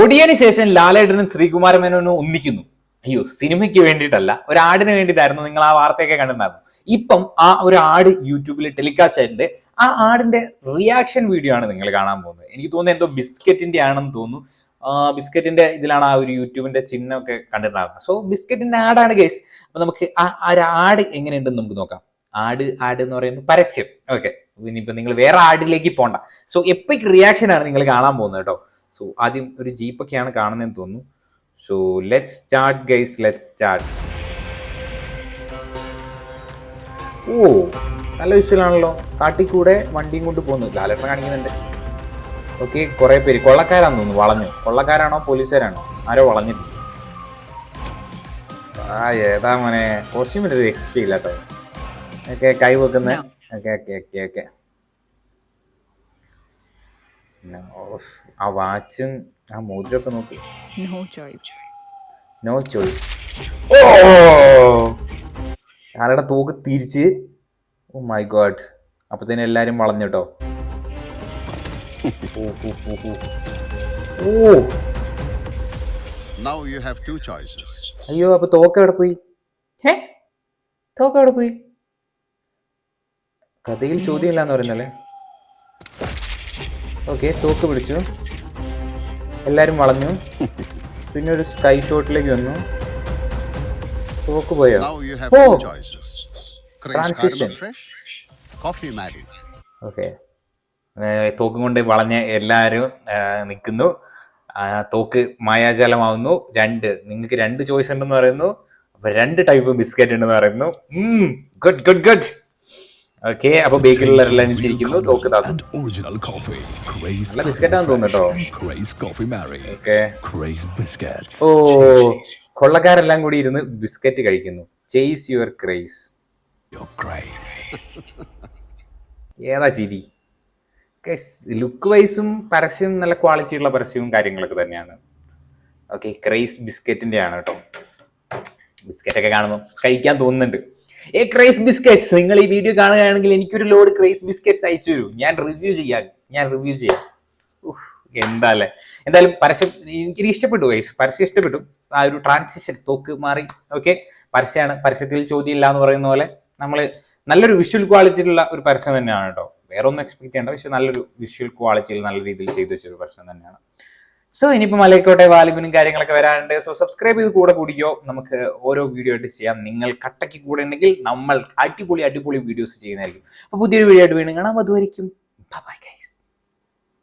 ഒടിയന് ശേഷം ലാലേട്ടനും ശ്രീകുമാര മേനോനും ഒന്നിക്കുന്നു. അയ്യോ, സിനിമയ്ക്ക് വേണ്ടിയിട്ടല്ല, ഒരു ആടിന് വേണ്ടിയിട്ടായിരുന്നു. നിങ്ങൾ ആ വാർത്തയൊക്കെ കണ്ടിട്ടുണ്ടായിരുന്നു. ഇപ്പം ആ ഒരു ആട് യൂട്യൂബിൽ ടെലികാസ്റ്റ് ആയിട്ടുണ്ട്. ആ ആടിന്റെ റിയാക്ഷൻ വീഡിയോ ആണ് നിങ്ങൾ കാണാൻ പോകുന്നത്. എനിക്ക് തോന്നുന്നത് എന്തോ ബിസ്ക്കറ്റിന്റെ ആണെന്ന് തോന്നുന്നു. ബിസ്ക്കറ്റിന്റെ ഇതിലാണ് ആ ഒരു യൂട്യൂബിന്റെ ചിഹ്നമൊക്കെ കണ്ടിട്ടുണ്ടായിരുന്നത്. So ബിസ്ക്കറ്റിന്റെ ആടാണ് guys. അപ്പൊ നമുക്ക് ആ ഒരു ആട് എങ്ങനെയുണ്ടെന്ന് നമുക്ക് നോക്കാം. ആട് എന്ന് പറയുന്നത് പരസ്യം. ഓക്കെ, ഇനിയിപ്പോ നിങ്ങൾ വേറെ ആടിലേക്ക് പോണ്ട. സോ എപ്പിക് റിയാക്ഷൻ ആണ് നിങ്ങൾ കാണാൻ പോകുന്നത് കേട്ടോ. സോ ആദ്യം ഒരു ജീപ്പൊക്കെയാണ് കാണുന്നതെന്ന് തോന്നുന്നു. So let's start guys, let's start. ഓ, നല്ല വിഷ്വലാണല്ലോ. കാട്ടിക്കൂടെ വണ്ടിയും കൊണ്ട് പോകുന്നു. ലാലേട്ടൻ കാണിക്കുന്നുണ്ട്. ഓക്കെ, കുറെ പേര് കൊള്ളക്കാരാന്ന് തോന്നുന്നു. വളഞ്ഞു. കൊള്ളക്കാരാണോ പോലീസുകാരാണോ ആരോ വളഞ്ഞിട്ടുണ്ട്. ഏതാ മോനെ, കോസ്റ്റ്യൂമിന്റെ രക്ഷയില്ല കേട്ടോ. ഓക്കെ, കൈ വെക്കുന്ന. Okay okay okay okay. ആ വാച്ചും ആ മോതിരൊക്കെ നോക്കി. No choice. ഓ, ആരുടെ തോക്ക് തിരിച്ച്. Oh my God. അപ്പത്തേനും എല്ലാരും വളഞ്ഞിട്ടോ. അയ്യോ, അപ്പൊ തോക്ക് എവിടെ പോയി? തോക്ക് എവിടെ പോയി? കഥയിൽ ചോദ്യമില്ലാന്ന് പറയുന്നല്ലേ. ഓക്കെ, തോക്ക് പിടിച്ചു. എല്ലാരും വളഞ്ഞു. പിന്നെ ഒരു സ്കൈ ഷോട്ടിലേക്ക് വന്നു. തോക്ക് പോയോ? ഓ, ട്രാൻസിഷൻ. ഓക്കെ, തോക്കും കൊണ്ട് വളഞ്ഞ എല്ലാരും നിൽക്കുന്നു. തോക്ക് മായാജാലമാവുന്നു. നിങ്ങൾക്ക് 2 ചോയ്സ് ഉണ്ടെന്ന് പറയുന്നു. അപ്പൊ 2 ടൈപ്പ് ബിസ്ക്കറ്റ് ഉണ്ടെന്ന് പറയുന്നു. Good good good. ഓക്കെ, അപ്പൊ ബേക്കറിലെല്ലാം ചിരിക്കുന്നു. തോക്ക് താത്തും. നല്ല ബിസ്ക്കറ്റാന്ന് തോന്നുന്നു കേട്ടോ. ഓ, കൊള്ളക്കാരെല്ലാം കൂടി ഇരുന്ന് ബിസ്ക്കറ്റ് കഴിക്കുന്നു. Chase your craze. ഏതാ ചിരി? ലുക്ക് വൈസും പരസ്യം നല്ല ക്വാളിറ്റി ഉള്ള പരസ്യവും കാര്യങ്ങളൊക്കെ തന്നെയാണ്. ഓക്കെ, ക്രേസ് ബിസ്ക്കറ്റിന്റെ ആണ് കേട്ടോ. ബിസ്ക്കറ്റൊക്കെ കാണുമ്പോൾ കഴിക്കാൻ തോന്നുന്നുണ്ട്. ക്രേസ് ബിസ്ക്കറ്റ്സ്, നിങ്ങൾ ഈ വീഡിയോ കാണുകയാണെങ്കിൽ എനിക്കൊരു ലോഡ് ക്രേസ് ബിസ്ക്കറ്റ്സ് അയച്ചു തരൂ. ഞാൻ റിവ്യൂ ചെയ്യാം. എന്താല്ലേ, എന്തായാലും പരസ്യം എനിക്ക് ഇഷ്ടപ്പെട്ടു ഗൈസ്. പരസ്യം ഇഷ്ടപ്പെട്ടു. ആ ഒരു ട്രാൻസിഷൻ, തോക്ക് മാറി. ഓക്കെ, പരസ്യമാണ്. പരസ്യത്തിൽ ചോദ്യം ഇല്ല എന്ന് പറയുന്ന പോലെ നമ്മൾ നല്ലൊരു വിഷ്വൽ ക്വാളിറ്റിയിലുള്ള ഒരു പരസ്യം തന്നെയാണ് കേട്ടോ. വേറെ ഒന്നും എക്സ്പെക്ട് ചെയ്യേണ്ട, പക്ഷെ നല്ലൊരു വിഷ്വൽ ക്വാളിറ്റിയിൽ നല്ല രീതിയിൽ ചെയ്തു വെച്ചൊരു പരസ്യം തന്നെയാണ്. സോ ഇനിയിപ്പോൾ മലൈക്കോട്ടെ വാലിബിനും കാര്യങ്ങളൊക്കെ വരാനുണ്ട്. സോ സബ്സ്ക്രൈബ് ചെയ്ത് കൂടെ കൂടിക്കോ. നമുക്ക് ഓരോ വീഡിയോ ആയിട്ട് ചെയ്യാം. നിങ്ങൾ കട്ടയ്ക്ക് കൂടെ ഉണ്ടെങ്കിൽ നമ്മൾ അടിപൊളി വീഡിയോസ് ചെയ്യുന്നതായിരിക്കും. അപ്പോൾ പുതിയൊരു വീഡിയോ ആയിട്ട് വീണ്ടും കാണാം. അതുവരെയും ബൈ ബൈ.